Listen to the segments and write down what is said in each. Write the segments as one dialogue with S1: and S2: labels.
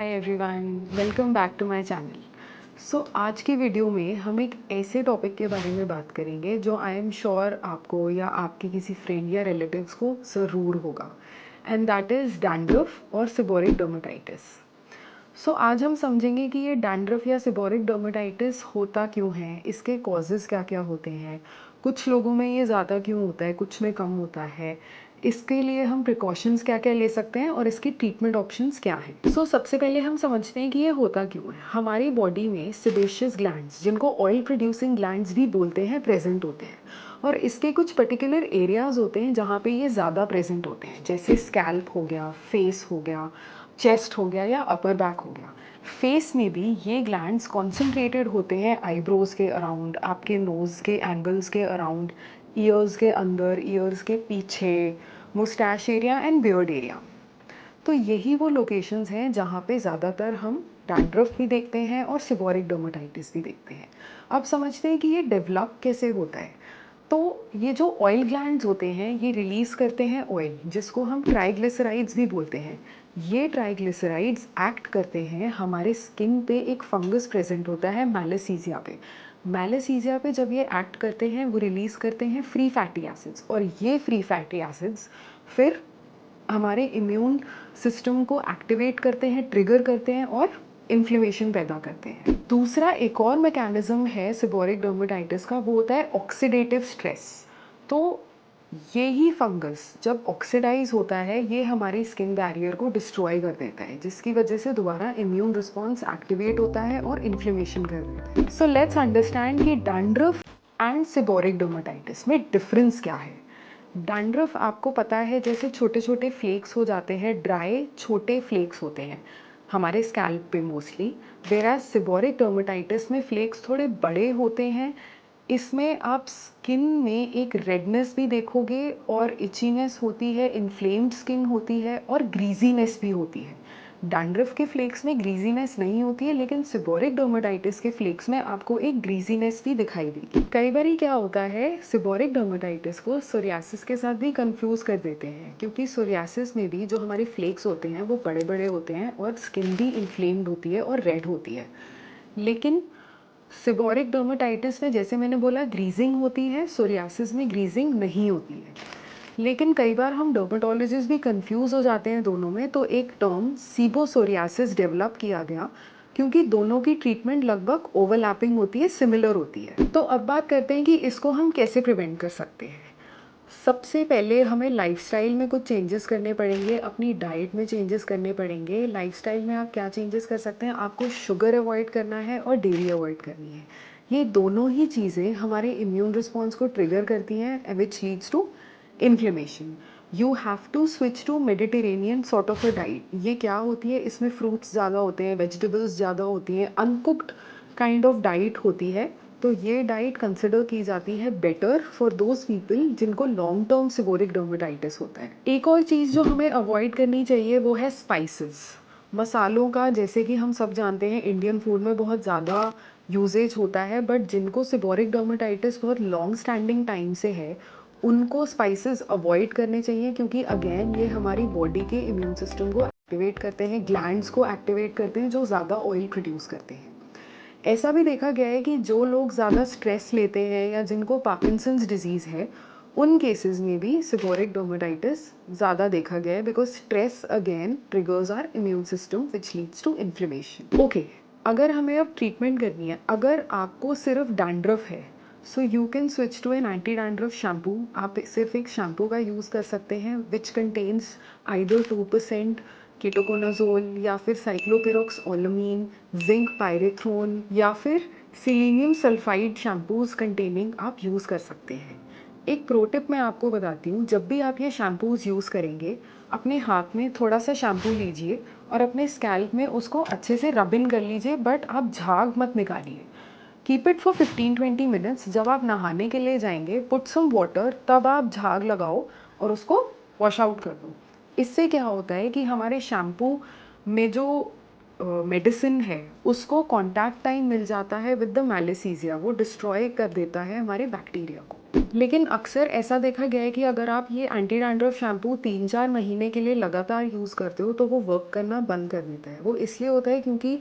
S1: Hi everyone, welcome back to my channel. आज की video में हम एक ऐसे टॉपिक के बारे में बात करेंगे जो आई एम श्योर आपको या आपके किसी फ्रेंड या रिलेटिव्स को ज़रूर होगा, एंड दैट इज़ डैंड्रफ और सेबोरिक डर्मेटाइटिस। आज हम समझेंगे कि ये डैंड्रफ या सेबोरिक डर्मेटाइटिस होता क्यों है, इसके कॉजेज़ क्या क्या होते हैं, कुछ लोगों में ये ज़्यादा क्यों होता है, कुछ में कम होता है, इसके लिए हम प्रिकॉशंस क्या क्या ले सकते हैं और इसकी ट्रीटमेंट ऑप्शंस क्या हैं। सबसे पहले हम समझते हैं कि ये होता क्यों है। हमारी बॉडी में सेबेशियस ग्लैंड्स, जिनको ऑयल प्रोड्यूसिंग ग्लैंड्स भी बोलते हैं, प्रेजेंट होते हैं और इसके कुछ पर्टिकुलर एरियाज होते हैं जहाँ पे ये ज़्यादा प्रेजेंट होते हैं, जैसे स्कैल्प हो गया, फेस हो गया, चेस्ट हो गया या अपर बैक हो गया। फेस में भी ये ग्लैंड्स कॉन्सेंट्रेटेड होते हैं आईब्रोज के अराउंड, आपके नोज़ के एंगल्स के अराउंड, ईयर्स के अंदर, ईयर्स के पीछे, moustache area and beard area. तो यही वो लोकेशंस हैं जहाँ पे ज़्यादातर हम डैंड्रफ भी देखते हैं और सेबोरिक डर्मेटाइटिस भी देखते हैं। अब समझते हैं कि ये डेवलप कैसे होता है। तो ये जो ऑयल ग्लैंड्स होते हैं ये रिलीज़ करते हैं ऑयल, जिसको हम ट्राइग्लिसराइड्स भी बोलते हैं। ये ट्राइग्लिसराइड्स एक्ट करते हैं, हमारे स्किन पे एक फंगस प्रेजेंट होता है मैलासीजिया पे। मैलासीजिया पे जब ये एक्ट करते हैं वो रिलीज़ करते हैं फ्री फैटी एसिड्स, और ये फ्री फैटी एसिड्स फिर हमारे इम्यून सिस्टम को एक्टिवेट करते हैं, ट्रिगर करते हैं और इन्फ्लेमेशन पैदा करते हैं। दूसरा एक और मैकेनिज्म है सेबोरिक डर्मेटाइटिस का, वो होता है ऑक्सीडेटिव स्ट्रेस। तो ये ही फंगस जब ऑक्सीडाइज होता है ये हमारी स्किन बैरियर को डिस्ट्रॉय कर देता है, जिसकी वजह से दोबारा इम्यून रिस्पॉन्स एक्टिवेट होता है और इन्फ्लेमेशन कर देता है। सो लेट्स अंडरस्टैंड कि डैंड्रफ एंड सेबोरिक डर्मेटाइटिस में डिफरेंस क्या है। डैंड्रफ आपको पता है जैसे छोटे छोटे फ्लेक्स हो जाते हैं, ड्राई छोटे फ्लेक्स होते हैं हमारे स्कैल्प पे मोस्टली। वेराज सेबोरिक डर्मेटाइटिस में फ्लेक्स थोड़े बड़े होते हैं। इसमें आप स्किन में एक रेडनेस भी देखोगे और इचीनेस होती है, इन्फ्लेम्ड स्किन होती है और ग्रीजीनेस भी होती है। डैंड्रफ के फ्लेक्स में ग्रीजीनेस नहीं होती है, लेकिन सेबोरिक डर्मेटाइटिस के फ्लेक्स में आपको एक ग्रीजीनेस भी दिखाई देगी। कई बार क्या होता है, सेबोरिक डर्मेटाइटिस को सोरियासिस के साथ भी कंफ्यूज कर देते हैं, क्योंकि सोरियासिस में भी जो हमारे फ्लेक्स होते हैं वो बड़े बड़े होते हैं और स्किन भी इन्फ्लेम्ड होती है और रेड होती है। लेकिन सेबोरिक डर्मेटाइटिस में जैसे मैंने बोला ग्रीजिंग होती है, सोरियासिस में ग्रीजिंग नहीं होती है। लेकिन कई बार हम डर्मेटोलॉजिस्ट भी कंफ्यूज हो जाते हैं दोनों में, तो एक टर्म सीबोसोरियासिस डेवलप किया गया, क्योंकि दोनों की ट्रीटमेंट लगभग ओवरलैपिंग होती है, सिमिलर होती है। तो अब बात करते हैं कि इसको हम कैसे प्रिवेंट कर सकते हैं। सबसे पहले हमें लाइफस्टाइल में कुछ चेंजेस करने पड़ेंगे, अपनी डाइट में चेंजेस करने पड़ेंगे। लाइफस्टाइल में आप क्या चेंजेस कर सकते हैं, आपको शुगर अवॉइड करना है और डेयरी अवॉइड करनी है। ये दोनों ही चीज़ें हमारे इम्यून रिस्पॉन्स को ट्रिगर करती हैं, which leads to inflammation. You have to switch to Mediterranean sort of a diet. ये क्या होती है, इसमें फ्रूट्स ज़्यादा होते हैं, वेजिटेबल्स ज़्यादा होती हैं, अनकुक्ड काइंड ऑफ डाइट होती है। तो ये डाइट कंसिडर की जाती है बेटर फॉर दोज पीपल जिनको लॉन्ग टर्म सेबोरिक डर्मेटाइटिस होता है। एक और चीज़ जो हमें अवॉइड करनी चाहिए वो है स्पाइसेस, मसालों का। जैसे कि हम सब जानते हैं इंडियन फूड में बहुत ज़्यादा यूजेज होता है, बट जिनको सेबोरिक डर्मेटाइटिस बहुत लॉन्ग स्टैंडिंग टाइम से है उनको स्पाइसेस अवॉइड करने चाहिए, क्योंकि अगेन ये हमारी बॉडी के इम्यून सिस्टम को एक्टिवेट करते हैं, ग्लैंड्स को एक्टिवेट करते हैं जो ज़्यादा ऑयल प्रोड्यूस करते हैं। ऐसा भी देखा गया है कि जो लोग ज़्यादा स्ट्रेस लेते हैं या जिनको पार्किंसंस डिजीज़ है, उन केसेस में भी सेबोरिक डर्मेटाइटिस ज़्यादा देखा गया है, because stress again triggers our immune system which leads to inflammation. Okay, अगर हमें अब ट्रीटमेंट करनी है, अगर आपको सिर्फ डैंड्रफ है, so you can switch to an anti dandruff shampoo. आप सिर्फ एक शैम्पू का यूज़ कर सकते हैं विच कंटेन्स आइदर 2% कीटोकोनाजोल या फिर साइक्लोपिरोक्सओलामीन, जिंक पायरेथ्रोन या फिर सिलीनियम सल्फाइड शैम्पूज कंटेनिंग आप यूज़ कर सकते हैं। एक प्रो टिप मैं आपको बताती हूँ, जब भी आप ये शैम्पूज यूज़ करेंगे, अपने हाथ में थोड़ा सा शैम्पू लीजिए और अपने स्कैल्प में उसको अच्छे से रब इन कर लीजिए, बट आप झाग मत निकालिए। Keep it for 15-20 minutes. जब आप नहाने के लिए जाएंगे, पुट सम वाटर, तब आप झाग लगाओ और उसको वॉश आउट कर दो। इससे क्या होता है कि हमारे शैम्पू में जो मेडिसिन है उसको कॉन्टैक्ट टाइम मिल जाता है विद द मैलिसीजिया, वो डिस्ट्रॉय कर देता है हमारे बैक्टीरिया को। लेकिन अक्सर ऐसा देखा गया है कि अगर आप ये एंटी डैंड्रफ शैम्पू 3-4 महीने के लिए लगातार यूज़ करते हो तो वो वर्क करना बंद कर देता है। वो इसलिए होता है क्योंकि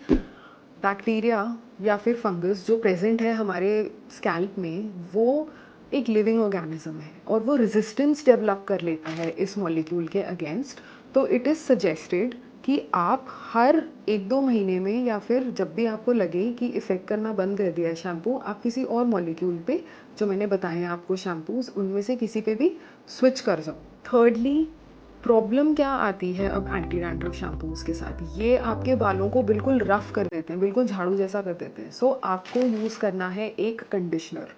S1: बैक्टीरिया या फिर फंगस जो प्रेज़ेंट है हमारे स्कैल्प में, वो एक लिविंग ऑर्गेनिज़्म है और वो रेज़िस्टेंस डेवलप कर लेता है इस मॉलिक्यूल के अगेंस्ट। तो इट इज़ सजेस्टेड कि आप हर 1-2 महीने में या फिर जब भी आपको लगे कि इफ़ेक्ट करना बंद कर दिया है शैम्पू, आप किसी और मॉलिक्यूल पे, जो मैंने बताए हैं आपको शैम्पूज़, उनमें से किसी पे भी स्विच कर जाओ। थर्डली, प्रॉब्लम क्या आती है अब एंटी डैंड्रफ शैम्पूज़ के साथ? ये आपके बालों को बिल्कुल रफ़ कर देते हैं, बिल्कुल झाड़ू जैसा कर देते हैं। सो आपको यूज़ करना है एक कंडीशनर।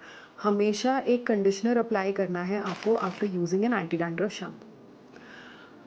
S1: हमेशा एक कंडीशनर अप्लाई करना है आपको after using N anti dandruff shampoo.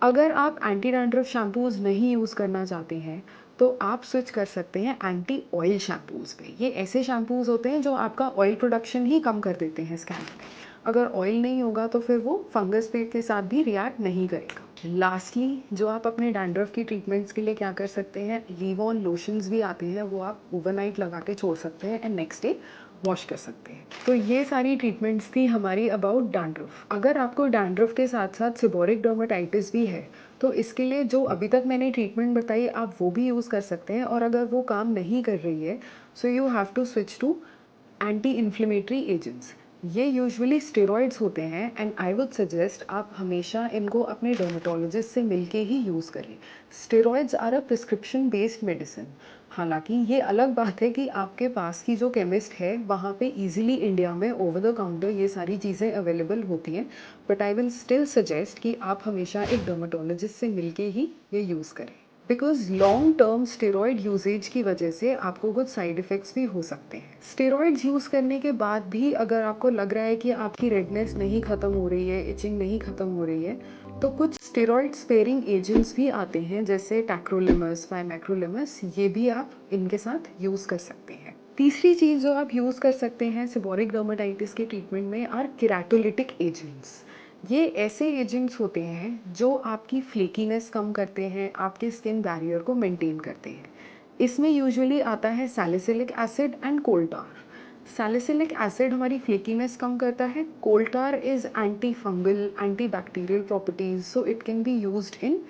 S1: अगर आप एंटी डैंड्रफ शैम्पूज़ नहीं यूज़ करना चाहते हैं, तो आप स्विच कर सकते हैं एंटी ऑयल शैम्पूज़ पे। ये ऐसे शैम्पूज़ होते हैं जो आपका ऑयल प्रोडक्शन ही कम कर देते हैं स्कैल्प में। अगर ऑयल नहीं होगा तो फिर वो फंगस पेट के साथ भी रिएक्ट नहीं करेगा। लास्टली, जो आप अपने डैंड्रफ की ट्रीटमेंट्स के लिए क्या कर सकते हैं, लीव ऑन लोशंस भी आते हैं, वो आप ओवरनाइट लगा के छोड़ सकते हैं एंड नेक्स्ट डे वॉश कर सकते हैं। तो ये सारी ट्रीटमेंट्स थी हमारी अबाउट डैंड्रफ। अगर आपको डैंड्रफ के साथ साथ सेबोरिक डर्मेटाइटिस भी है, तो इसके लिए जो अभी तक मैंने ट्रीटमेंट बताई आप वो भी यूज़ कर सकते हैं, और अगर वो काम नहीं कर रही है, so you have to switch to anti inflammatory agents. ये यूजुअली स्टेरॉइड्स होते हैं एंड आई वुड सजेस्ट आप हमेशा इनको अपने डर्मेटोलॉजिस्ट से मिलके ही यूज़ करें। Steroids are a prescription based medicine. हालांकि ये अलग बात है कि आपके पास की जो केमिस्ट है वहाँ पे इजीली इंडिया में ओवर द काउंटर ये सारी चीज़ें अवेलेबल होती हैं, but I will still suggest कि आप हमेशा एक डर्मेटोलॉजिस्ट से मिलके ही ये यूज़ करें, because long term steroid usages की वजह से आपको कुछ साइड इफ़ेक्ट्स भी हो सकते हैं। स्टेरॉयड्स यूज़ करने के बाद भी अगर आपको लग रहा है कि आपकी रेडनेस नहीं ख़त्म हो रही है, इचिंग नहीं ख़त्म हो रही है, तो कुछ स्टेरॉयड स्पेयरिंग एजेंट्स भी आते हैं जैसे टैक्रोलिमस, वाइमैक्रोलिमस, ये भी आप इनके साथ यूज़ कर सकते हैं। तीसरी चीज़ जो आप यूज़ कर सकते हैं सेबोरिक डर्मेटाइटिस के ट्रीटमेंट में आर केराटोलिटिक एजेंट्स। ये ऐसे एजेंट्स होते हैं जो आपकी फ्लेकीनेस कम करते हैं, आपके स्किन बैरियर को मेंटेन करते हैं। इसमें यूजुअली आता है salicylic acid and coal tar. Salicylic acid हमारी फ्लेकीनेस कम करता है, coal tar is anti fungal, anti bacterial properties, so it can be used in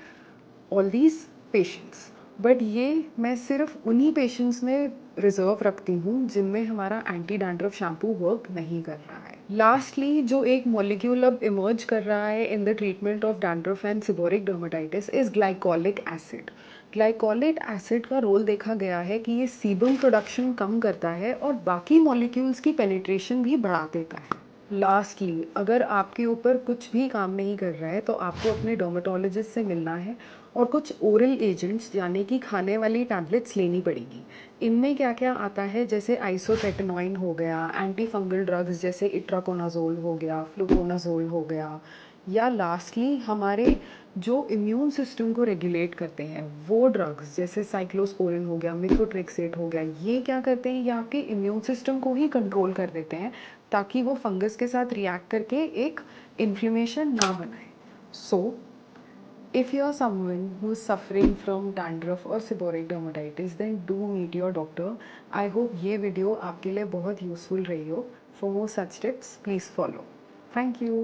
S1: all these patients. But ये मैं सिर्फ उन्हीं पेशेंट्स में रिजर्व रखती हूँ जिनमें हमारा एंटी डैंड्रफ शैम्पू वर्क नहीं कर रहा है। लास्टली, जो एक मॉलिक्यूल अब इमर्ज कर रहा है in the treatment of dandruff and seborrheic dermatitis is glycolic acid. Glycolic acid का रोल देखा गया है कि ये सीबम प्रोडक्शन कम करता है और बाकी मॉलिक्यूल्स की पेनिट्रेशन भी बढ़ा देता है। लास्टली, अगर आपके ऊपर कुछ भी काम नहीं कर रहा है तो आपको अपने डर्मेटोलॉजिस्ट से मिलना है और कुछ ओरल एजेंट्स यानी कि खाने वाली टैबलेट्स लेनी पड़ेगी। इनमें क्या क्या आता है, जैसे आइसोपेटेनॉइन हो गया, एंटी फंगल ड्रग्स जैसे इट्राकोनाजोल हो गया, फ्लुकोनाजोल हो गया, या लास्टली हमारे जो इम्यून सिस्टम को रेगुलेट करते हैं वो ड्रग्स जैसे साइक्लोस्पोरिन हो गया, मिथोट्रेक्सेट हो गया। ये क्या करते हैं, ये आपके इम्यून सिस्टम को ही कंट्रोल कर देते हैं ताकि वो फंगस के साथ रिएक्ट करके एक इन्फ्लेमेशन ना बनाए। सो if you are someone who is suffering from dandruff or seborrheic dermatitis, then do meet your doctor. I hope ये वीडियो आपके लिए बहुत यूज़फुल रही हो। For more such tips, please follow. Thank you.